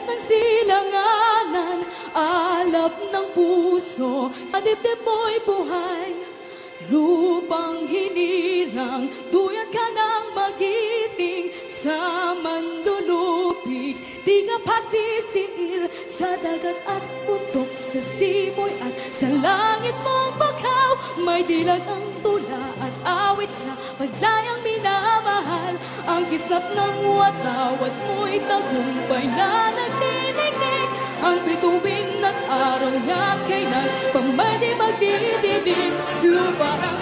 ng silanganan, alap ng puso, sa dibdib mo'y buhay. Lupang hinirang, duyat ka ng magiting sa mandulupig. Di ka pasisiil sa dagat at putok, sa simoy at sa langit mong baghaw. May dilag ang tula at awit sa paglayang minamahal. Ang kislap ng watawat mo'y tagumpay na nagdinignig. Ang bituin at araw niya kailan pa may di magdidilim. Lupa ang